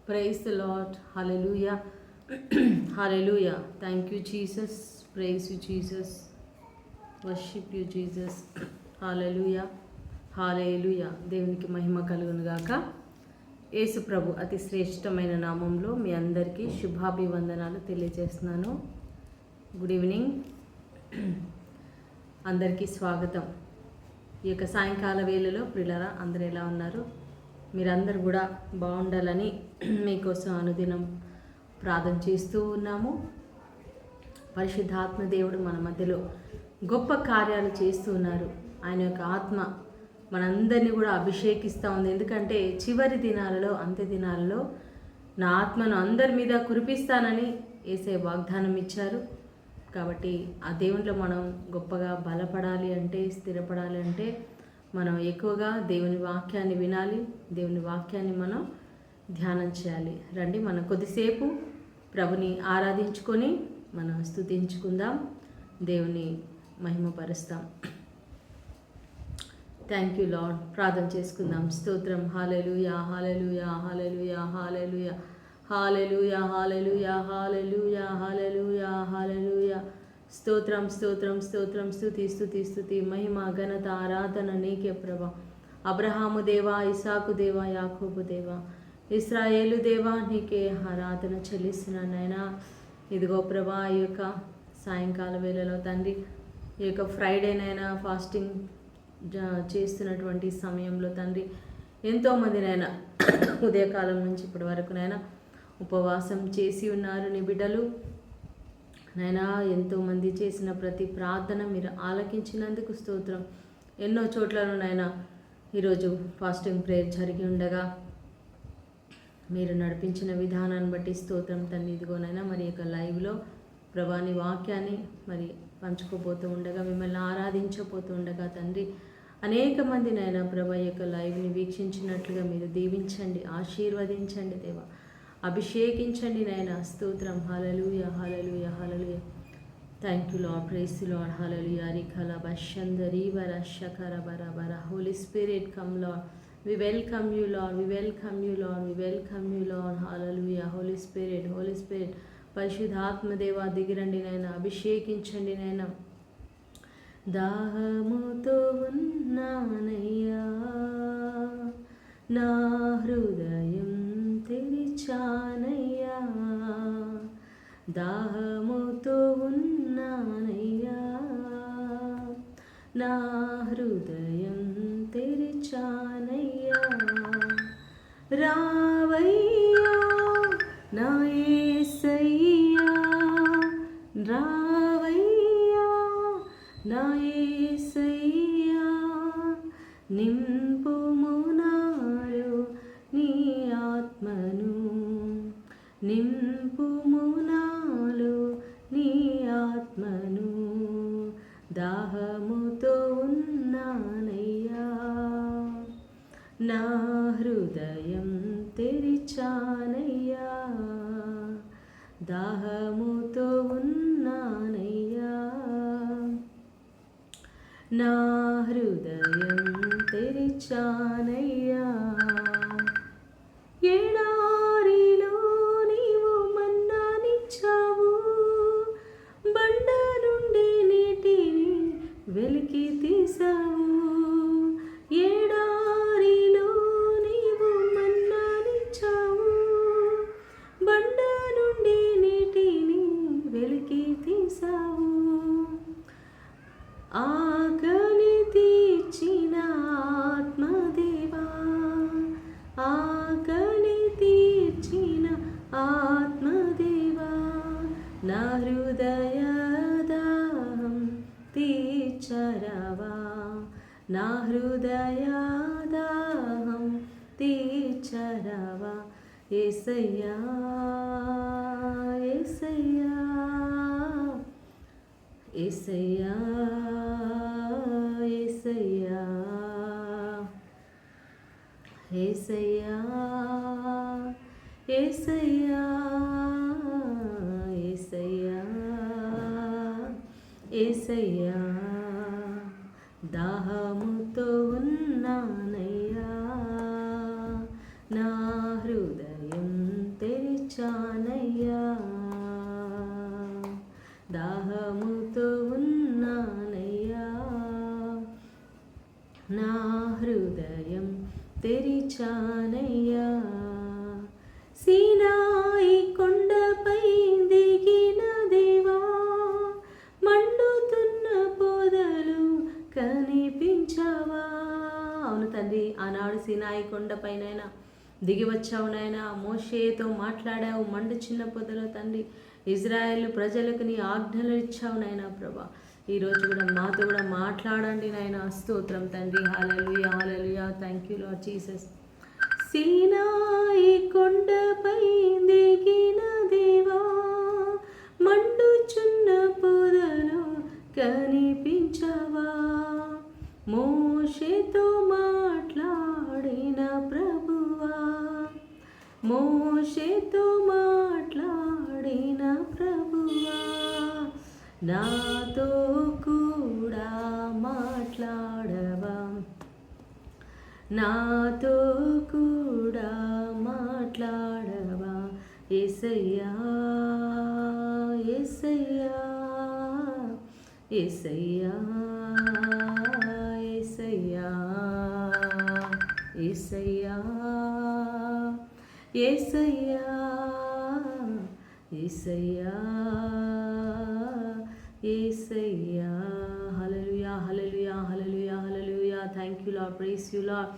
Praise the Lord. Hallelujah. Hallelujah. Thank you, Jesus. Praise you, Jesus. Worship you, Jesus. Hallelujah. Hallelujah. దేవునికి మహిమ కలుగును గాక. యేసు ప్రభు అతి శ్రేష్టమైన నామంలో మీ అందరికీ శుభాభివందనాలు తెలియజేస్తున్నాను. Good evening. అందరికీ స్వాగతం. ఈ యొక్క సాయంకాల వేళలో ప్రియులారా అందరూ ఎలా ఉన్నారు? మీరందరూ కూడా బాగుండాలని మీకోసం అనుదినం ప్రార్థన చేస్తూ ఉన్నాము. పరిశుద్ధాత్మ దేవుడు మన మధ్యలో గొప్ప కార్యాలు చేస్తూ ఉన్నారు. ఆయన యొక్క ఆత్మ మనందరినీ కూడా అభిషేకిస్తూ ఉంది. ఎందుకంటే చివరి దినాలలో, అంత్య దినాలలో నా ఆత్మను అందరి మీద కురిపిస్తానని యేసయ్య వాగ్దానం ఇచ్చారు. కాబట్టి ఆ దేవునిలో మనం గొప్పగా బలపడాలి అంటే, స్థిరపడాలి అంటే మనం ఎక్కువగా దేవుని వాక్యాన్ని వినాలి. దేవుని వాక్యాన్ని మనం ధ్యానం చేయాలి. రండి మనం కొద్దిసేపు ప్రభుని ఆరాధించుకొని మనం స్తుతించుకుందాం, దేవుని మహిమపరుస్తాం. Thank you lord. ప్రార్థన చేసుకుందాం. స్తోత్రం. Hallelujah, hallelujah, hallelujah, hallelujah, hallelujah, hallelujah, hallelujah, hallelujah, హల్లెలూయా. స్తోత్రం, స్తోత్రం, స్తోత్రం. స్తుతి, స్తుతి, స్తుతి. మహిమ, ఘనత, ఆరాధన నీకే ప్రభా. అబ్రహాము దేవా, ఇసాకు దేవా, యాకోబు దేవా, ఇశ్రాయేలు దేవా, నీకే ఆరాధన చెల్లిస్తున్నాను నాయనా. ఇదిగో ప్రభా, ఈ యొక్క సాయంకాల వేళలో తండ్రి, ఈ యొక్క ఫ్రైడేనైనా ఫాస్టింగ్ చేస్తున్నటువంటి సమయంలో తండ్రి, ఎంతోమంది నైనా ఉదయకాలం నుంచి ఇప్పటి వరకు నైనా ఉపవాసం చేసి ఉన్నారు నీ బిడ్డలు నైనా. ఎంతోమంది చేసిన ప్రతి ప్రార్థన మీరు ఆలకించినందుకు స్తోత్రం. ఎన్నో చోట్లను నైనా ఈరోజు ఫాస్టింగ్ ప్రేయర్ జరిగి ఉండగా మీరు నడిపించిన విధానాన్ని బట్టి స్తోత్రం తండ్రి. ఇదిగోనైనా మరి యొక్క లైవ్లో ప్రభాని వాక్యాన్ని మరి పంచుకోబోతూ ఉండగా, మిమ్మల్ని ఆరాధించబోతూ ఉండగా తండ్రి, అనేక మంది నైనా ప్రభా యొక్క లైవ్ని వీక్షించినట్లుగా మీరు దీవించండి, ఆశీర్వదించండి దేవా, అభిషేకించండి నాయన. స్తోత్రం. Hallelujah, hallelujah, hallelujah. Thank you Lord. Praise the Lord. Hallelujah. రిఖల బషందరి వర శకర బర బర. Holy Spirit come Lord. We welcome you Lord. We welcome you Lord. We welcome you Lord. Hallelujah. Holy Spirit, Holy Spirit, పరిశుద్ధాత్మ దేవా దిగిరండి నాయన, అభిషేకించండి నాయన. దాహముతో ఉన్నానయ్యా, నా హృదయం తెరిచానయ్యా, దాహముతో ఉన్నానయ్యా, నా హృదయం తెరిచానయ్యా. రావయ్యా నా యేసయ్యా, రావయ్యా నా యేసయ్యా, నింపుము నాలో నీ ఆత్మను, నింపుము నాలో నీ ఆత్మను, దాహముతో ఉన్నానయ్యా, నా హృదయం తెరిచానయ్యా, దాహముతో ఉన్నానయ్యా, నా హృదయం తెరిచానయ్యా. ఎడారిలో నీవు మన్నానిచ్చావు, బండ నుండి నీటిని వెలికి తీసావు. ఎడారిలో నీవు మన్నానిచ్చావు, బండ నుండి నీటిని వెలికి తీసావు. ఆకలి తీర్చిన ఆత్మదేవా, ఆకలి తీర్చిన ఆత్మదేవా, నా హృదయ దాహం తీర్చరావా, నా హృదయ దాహం తీర్చరావా. యేసయ్యా, యేసయ్యా, యేసయ్యా, యేసయ్యా, యేసయ్యా, యేసయ్యా, యేసయ్యా, యేసయ్యా, దాహముతో ఉన్నానయ్యా, నా హృదయం తెరిచానయ్యా, దాహముతో ఉన్నానయ్యా, నా హృదయం తెరిచానయ్యా. సీనాయి కొండపై దిగిన దేవా, మండుతున్న పొదలు కనిపించావా. అవును తండ్రి, ఆనాడు సీనాయి కొండపైనైనా దిగి వచ్చావు నాయన, మోషేతో మాట్లాడావు మండుచున్న పొదలో తండ్రి. ఇజ్రాయేల్ ప్రజలకు నీ ఆజ్ఞలు ఇచ్చావు నాయన ప్రభా. ఈరోజు కూడా మాతో కూడా మాట్లాడండి నాయన. స్తోత్రం తండ్రి. Hallelujah, hallelujah. Thank you Lord Jesus. Sinai కొండపై దిగిన దేవా, మండుచున్న పొదలో కనిపించావా, మోషేతో మాట్లాడిన ప్రభువా, మోషేతో మాట్లాడిన ప్రభువా, నాతో కూడా మాట్లాడవా, నాతో కూడా మాట్లాడవా. యేసయ్యా, యేసయ్యా, యేసయ్యా, యేసయ్యా, యేసయ్యా, యేసయ్యా, యేసయ్యా, యేసయ్యా. Hallelujah, hallelujah, hallelujah, hallelujah. Thank you Lord, praise you Lord.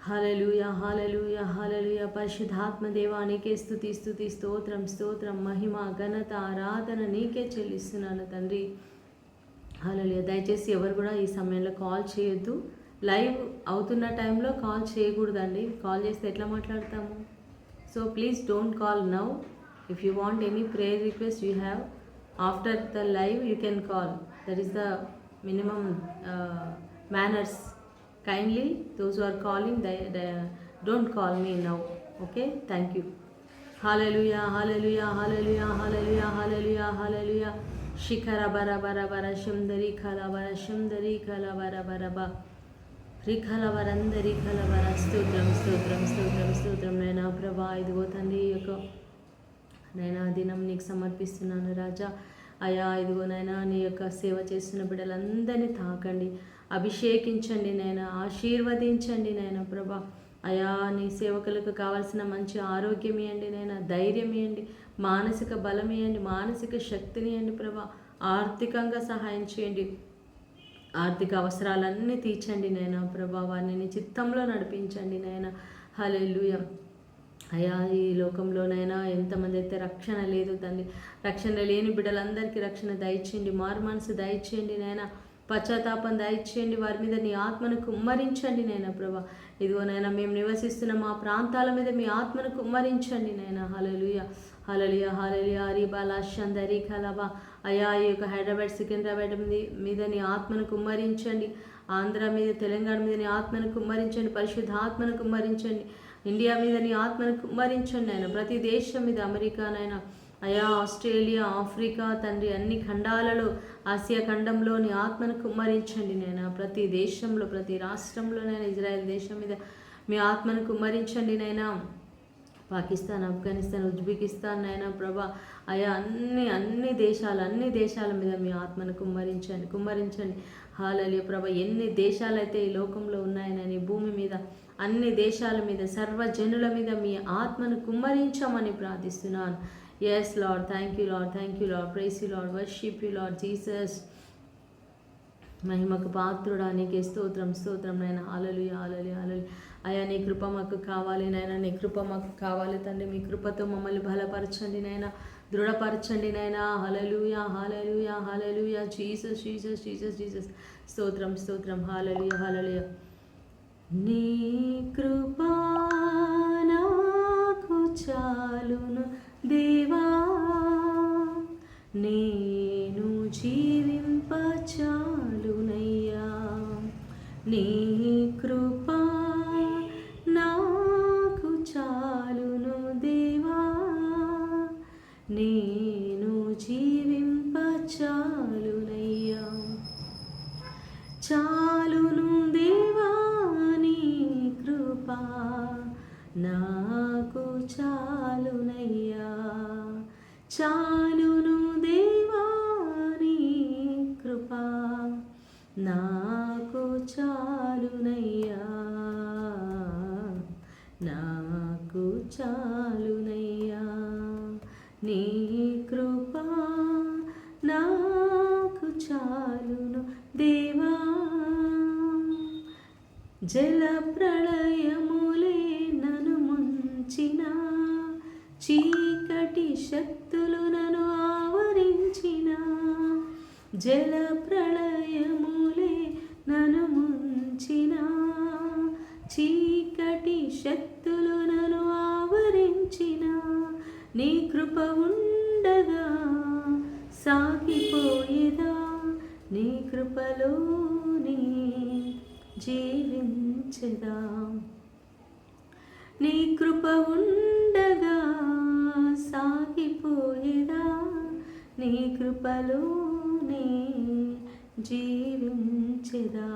Hallelujah, hallelujah, hallelujah. పరిశుద్ధాత్మ దేవా, నీకే స్తుతి, స్తుతి, స్తోత్రం, స్తోత్రం, మహిమ, ఘనత, ఆరాధన నీకే చెల్లిస్తున్నాను తండ్రి. హల్లెలూయా. దయచేసి ఎవరు కూడా ఈ సమయంలో కాల్ చేయొద్దు. లైవ్ అవుతున్న టైంలో కాల్ చేయకూడదండి. కాల్ చేస్తే ఎట్లా మాట్లాడతాము? So please don't call now. If you want any prayer request you have after the live you can call. That is the minimum manners. Kindly those who are calling, they don't call me now. Okay, thank you. Hallelujah, hallelujah, hallelujah, hallelujah, hallelujah, hallelujah. Shikara bara bara bara shimdari khala bara shimdari khala bara bara ba రిఖల వరందరి ఖల వర. స్తోత్రం, స్తోత్రం, స్తోత్రం, స్తోత్రం నైనా ప్రభా. ఇదిగో తండ్రి యొక్క నైనా దినం నీకు సమర్పిస్తున్నాను రాజా. అయా ఇదిగో నైనా నీ యొక్క సేవ చేస్తున్న బిడ్డలందరినీ తాకండి, అభిషేకించండి నైనా, ఆశీర్వదించండి నైనా ప్రభా. అయా నీ సేవకులకు కావాల్సిన మంచి ఆరోగ్యం ఇవ్వండి నైనా, ధైర్యం ఇవ్వండి, మానసిక బలం ఇవ్వండి, మానసిక శక్తిని ఇవ్వండి ప్రభా. ఆర్థికంగా సహాయం చేయండి, ఆర్థిక అవసరాలన్నీ తీర్చండి నైనా ప్రభా. వారిని నీ చిత్తంలో నడిపించండి నైనా. హల్లెలూయా. అయా ఈ లోకంలోనైనా ఎంతమంది అయితే రక్షణ లేదు తండ్రి, రక్షణ లేని బిడ్డలందరికీ రక్షణ దయచేయండి, మారు మనసు దయచేయండి నైనా, పశ్చాత్తాపం దయచేయండి, వారి మీద నీ ఆత్మను కుమ్మరించండి నైనా ప్రభా. ఇదిగో నైనా మేము నివసిస్తున్న మా ప్రాంతాల మీద మీ ఆత్మను కుమ్మరించండి నైనా. హల్లెలూయా, హల్లెలూయా, హల్లెలూయా. రీబాలా షందరి ఖలబా. అయా ఈ యొక్క హైదరాబాద్ సికింద్రాబాద్ మీద నీ ఆత్మను కుమ్మరించండి, ఆంధ్ర మీద తెలంగాణ మీద నీ ఆత్మను కుమ్మరించండి, పరిశుద్ధ ఆత్మను కుమ్మరించండి, ఇండియా మీద నీ ఆత్మను కుమ్మరించండి ఆయన, ప్రతి దేశం మీద, అమెరికానైనా అయా ఆస్ట్రేలియా, ఆఫ్రికా తండ్రి, అన్ని ఖండాలలో, ఆసియా ఖండంలో నీ ఆత్మను కుమ్మరించండి నైనా. ప్రతి దేశంలో, ప్రతి రాష్ట్రంలోనైనా, ఇజ్రాయెల్ దేశం మీద మీ ఆత్మను కుమ్మరించండి నైనా. పాకిస్తాన్, ఆఫ్ఘనిస్తాన్, ఉజ్బెకిస్తాన్ నైనా ప్రభా. అయా అన్ని దేశాల మీద మీ ఆత్మను కుమ్మరించండి. హల్లెలూయా ప్రభా. ఎన్ని దేశాలైతే ఈ లోకంలో ఉన్నాయని భూమి మీద, అన్ని దేశాల మీద, సర్వజనుల మీద మీ ఆత్మను కుమ్మరించమని ప్రార్థిస్తున్నాను. Yes Lord, thank you Lord, thank you Lord, praise you Lord, worship you Lord Jesus. మహిమకు పాత్రుడా నీకే స్తోత్రం, స్తోత్రం నైనా. హల్లెలూయా, హల్లెలూయా, హల్లెలూయా. అయా నీ కృప మాకు కావాలి నైనా, నీ కృప మాకు కావాలి తండ్రి. మీ కృపతో మమ్మల్ని బలపరచండి నైనా, దృఢపరచండి నైనా. Hallelujah, hallelujah, hallelujah. Jesus, Jesus, Jesus, Jesus. స్తోత్రం, స్తోత్రం. హల్లెలూయా, హల్లెలూయా. నీ కృపా నాకు చాలును దేవా, నేను జీవింప చాలునయ్యా. నీ కృపా నాకు చాలును దేవా, నేను జీవింప చాలునయ్యా. చాలును దేవా నీ కృపా నాకు చాలునయ్యా. చాలును దేవా నీ కృపా నాకు చాలునయ్యా, నాకు చాలునయ్యా, నీ కృపా నాకు చాలును దేవా. జల ప్రళయములే నన్ను ముంచిన, చీకటి శక్తులు నన్ను ఆవరించిన, జల ప్రళయములే నన్ను ముంచిన, చీకటి శక్తులు నన్ను ఆవరించిన, నీ కృప ఉండగా సాగిపోయేదా, నీ కృపలోనే జీవించెదా, నీ కృప ఉండగా సాగిపోయేదా, నీ కృపలోనే జీవించెదా.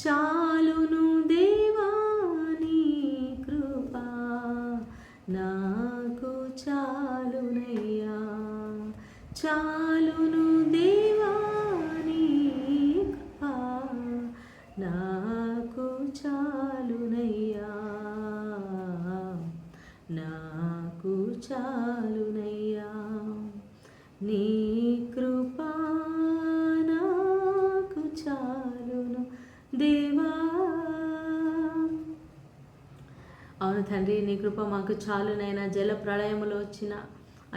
చాలును దేవా నీ కృపా నాకు చాలునయ్యా, చాలును దేవా నీ కృపా నాకు చాలునయ్యా, నాకు చాలునయ్యా, నీ కృపా నాకు చాలును దేవా. అవును తండ్రి, నీ కృప మాకు చాలునైనా. జల ప్రళయములో వచ్చిన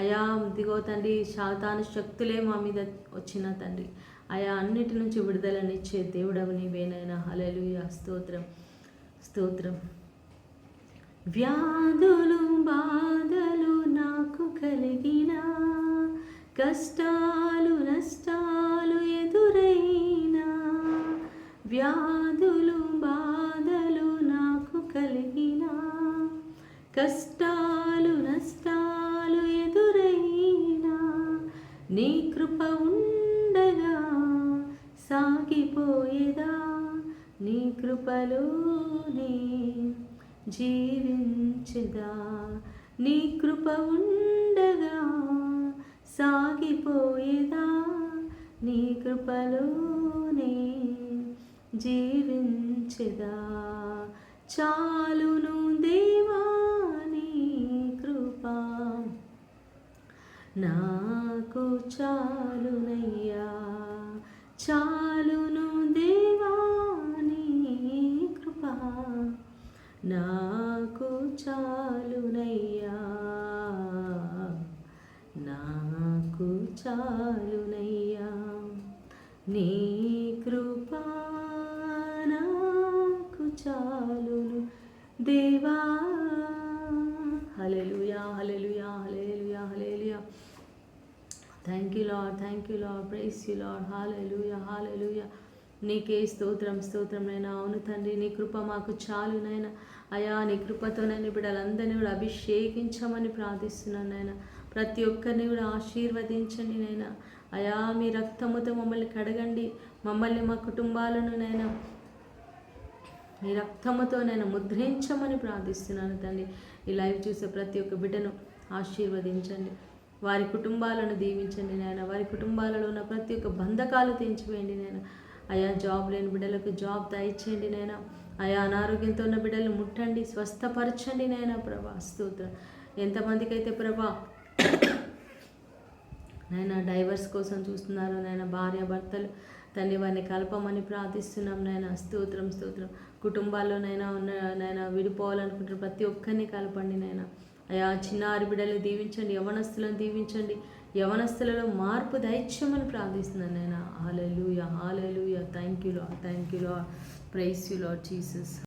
అయా దిగో తండ్రి, సాతాను శక్తులే మా మీద వచ్చిన తండ్రి, అయా అన్నిటి నుంచి విడుదలనిచ్చే దేవుడవు నీవేనైనా. హల్లెలూయా, స్తోత్రం స్తోత్రం. వ్యాధులు బాధలు నాకు కలిగిన, కష్టాలు నష్టాలు ఎదురైనా, వ్యాధులు బాధలు నాకు కలిగిన, కష్టాలు నష్టాలు ఎదురైనా, నీ కృప ఉండగా సాగిపోయేదా, నీ కృపలోనే జీవించెదా, నీ కృప ఉండగా సాగిపోయేదా, నీ కృపలోనే జీవించెదా. చాలును దేవా నీ కృపా నాకు చాలునయ్యా, చాలును దేవా నీ కృపా నాకు చాలునయ్యా, నాకు చాలునయ్యా, నీ కృపా నాకు చాలును దేవా. Hallelujah, hallelujah, hallelujah, hallelujah. Thank you Lord, thank you Lord, praise you Lord. Hallelujah, hallelujah. నీకే స్తోత్రం స్తోత్రం నైనా. అవును తండ్రి, నీ కృప మాకు చాలునైనా. అయా నీ కృపతో నేను బిడ్డలందరినీ కూడా అభిషేకించమని ప్రార్థిస్తున్నాను నాయన. ప్రతి ఒక్కరిని కూడా ఆశీర్వదించండి నైనా. అయా మీ రక్తముతో మమ్మల్ని కడగండి, మమ్మల్ని మా కుటుంబాలను నైనా మీ రక్తముతో నేను ముద్రించమని ప్రార్థిస్తున్నాను తండ్రి. ఈ లైవ్ చూసే ప్రతి ఒక్క బిడ్డను ఆశీర్వదించండి, వారి కుటుంబాలను దీవించండి నాయన. వారి కుటుంబాలలో ఉన్న ప్రతి ఒక్క బంధకాలు తెంచివేయండి నాయన. అయా జాబ్ లేని బిడ్డలకు జాబ్ దయచేయండి నాయన. అయా అనారోగ్యంతో ఉన్న బిడ్డలు ముట్టండి, స్వస్థపరచండి నాయన. ప్రభా స్తోత్రం. ఎంతమందికి అయితే ప్రభా నాయన డైవర్స్ కోసం చూస్తున్నారు నాయన, భార్య భర్తలు తండ్రి వారిని కలపమని ప్రార్థిస్తున్నాం నాయన. స్తోత్రం స్తోత్రం. కుటుంబాల్లోనైనా ఉన్న నాయన విడిపోవాలనుకుంటున్న ప్రతి ఒక్కరిని కలపండి నాయన. అయా చిన్నారి బిడ్డలు దీవించండి, యవనస్తులను దీవించండి, యవనస్తులలో మార్పు దయచేయమని ప్రార్థిస్తున్నాను నాయన. Hallelujah, hallelujah. Thank you Lord, thank you Lord, praise you Lord Jesus.